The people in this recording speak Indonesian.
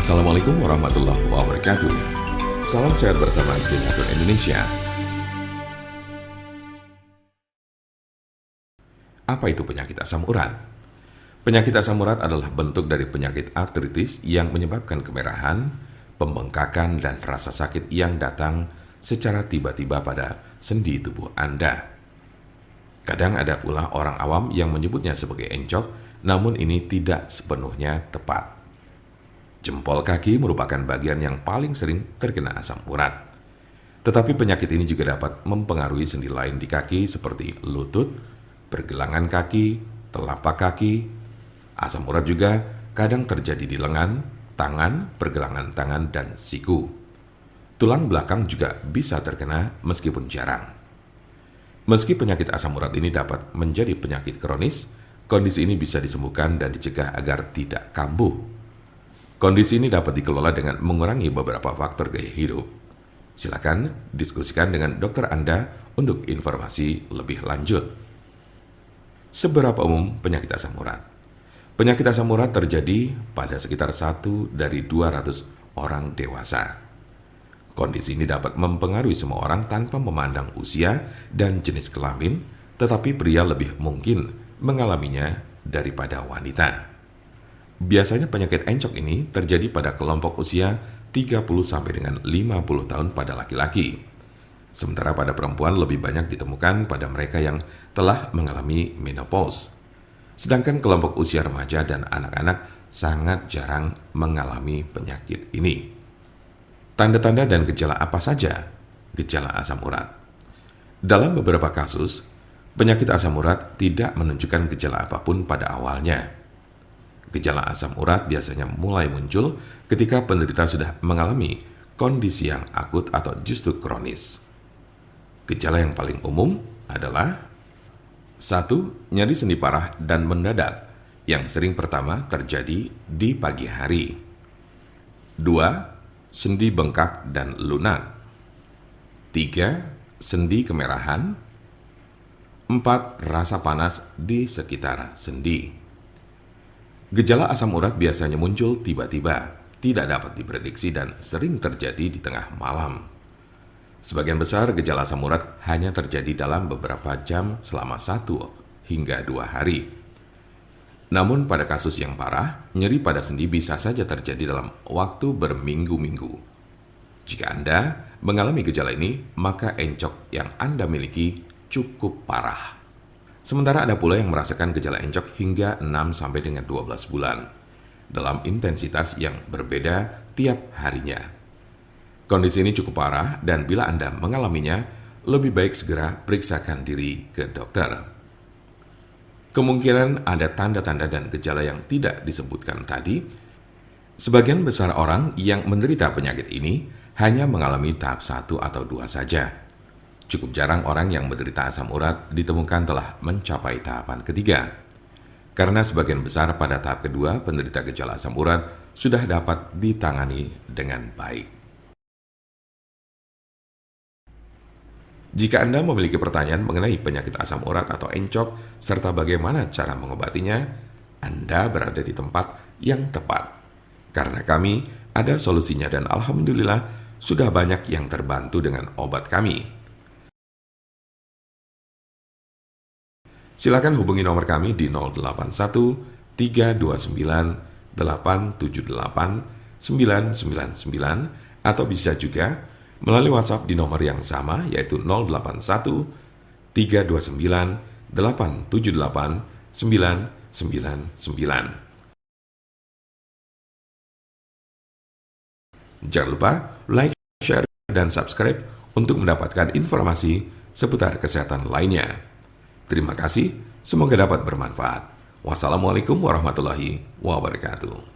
Assalamualaikum warahmatullahi wabarakatuh. Salam sehat bersama Generator Indonesia. Apa itu penyakit asam urat? Penyakit asam urat adalah bentuk dari penyakit artritis yang menyebabkan kemerahan, pembengkakan, dan rasa sakit yang datang secara tiba-tiba pada sendi tubuh Anda. Kadang ada pula orang awam yang menyebutnya sebagai encok, namun ini tidak sepenuhnya tepat. Jempol kaki merupakan bagian yang paling sering terkena asam urat. Tetapi penyakit ini juga dapat mempengaruhi sendi lain di kaki seperti lutut, pergelangan kaki, telapak kaki. Asam urat juga kadang terjadi di lengan, tangan, pergelangan tangan, dan siku. Tulang belakang juga bisa terkena meskipun jarang. Meski penyakit asam urat ini dapat menjadi penyakit kronis, kondisi ini bisa disembuhkan dan dicegah agar tidak kambuh. Kondisi ini dapat dikelola dengan mengurangi beberapa faktor gaya hidup. Silakan diskusikan dengan dokter Anda untuk informasi lebih lanjut. Seberapa umum penyakit asam urat? Penyakit asam urat terjadi pada sekitar 1 dari 200 orang dewasa. Kondisi ini dapat mempengaruhi semua orang tanpa memandang usia dan jenis kelamin, tetapi pria lebih mungkin mengalaminya daripada wanita. Biasanya penyakit encok ini terjadi pada kelompok usia 30 sampai dengan 50 tahun pada laki-laki. Sementara pada perempuan lebih banyak ditemukan pada mereka yang telah mengalami menopause. Sedangkan kelompok usia remaja dan anak-anak sangat jarang mengalami penyakit ini. Tanda-tanda dan gejala apa saja gejala asam urat? Dalam beberapa kasus, penyakit asam urat tidak menunjukkan gejala apapun pada awalnya. Gejala asam urat biasanya mulai muncul ketika penderita sudah mengalami kondisi yang akut atau justru kronis. Gejala yang paling umum adalah 1. Nyeri sendi parah dan mendadak yang sering pertama terjadi di pagi hari. 2. Sendi bengkak dan lunak. 3. Sendi kemerahan. 4. Rasa panas di sekitar sendi. Gejala asam urat biasanya muncul tiba-tiba, tidak dapat diprediksi dan sering terjadi di tengah malam. Sebagian besar gejala asam urat hanya terjadi dalam beberapa jam selama 1 hingga 2 hari. Namun pada kasus yang parah, nyeri pada sendi bisa saja terjadi dalam waktu berminggu-minggu. Jika Anda mengalami gejala ini, maka encok yang Anda miliki cukup parah. Sementara ada pula yang merasakan gejala encok hingga 6 sampai dengan 12 bulan dalam intensitas yang berbeda tiap harinya. Kondisi ini cukup parah dan bila Anda mengalaminya, lebih baik segera periksakan diri ke dokter. Kemungkinan ada tanda-tanda dan gejala yang tidak disebutkan tadi. Sebagian besar orang yang menderita penyakit ini hanya mengalami tahap 1 atau 2 saja. Cukup jarang orang yang menderita asam urat ditemukan telah mencapai tahapan ketiga. Karena sebagian besar pada tahap kedua, penderita gejala asam urat sudah dapat ditangani dengan baik. Jika Anda memiliki pertanyaan mengenai penyakit asam urat atau encok, serta bagaimana cara mengobatinya, Anda berada di tempat yang tepat. Karena kami ada solusinya dan alhamdulillah sudah banyak yang terbantu dengan obat kami. Silakan hubungi nomor kami di 081 329 878 999 atau bisa juga melalui WhatsApp di nomor yang sama yaitu 081 329 878 999. Jangan lupa like, share, dan subscribe untuk mendapatkan informasi seputar kesehatan lainnya. Terima kasih, semoga dapat bermanfaat. Wassalamualaikum warahmatullahi wabarakatuh.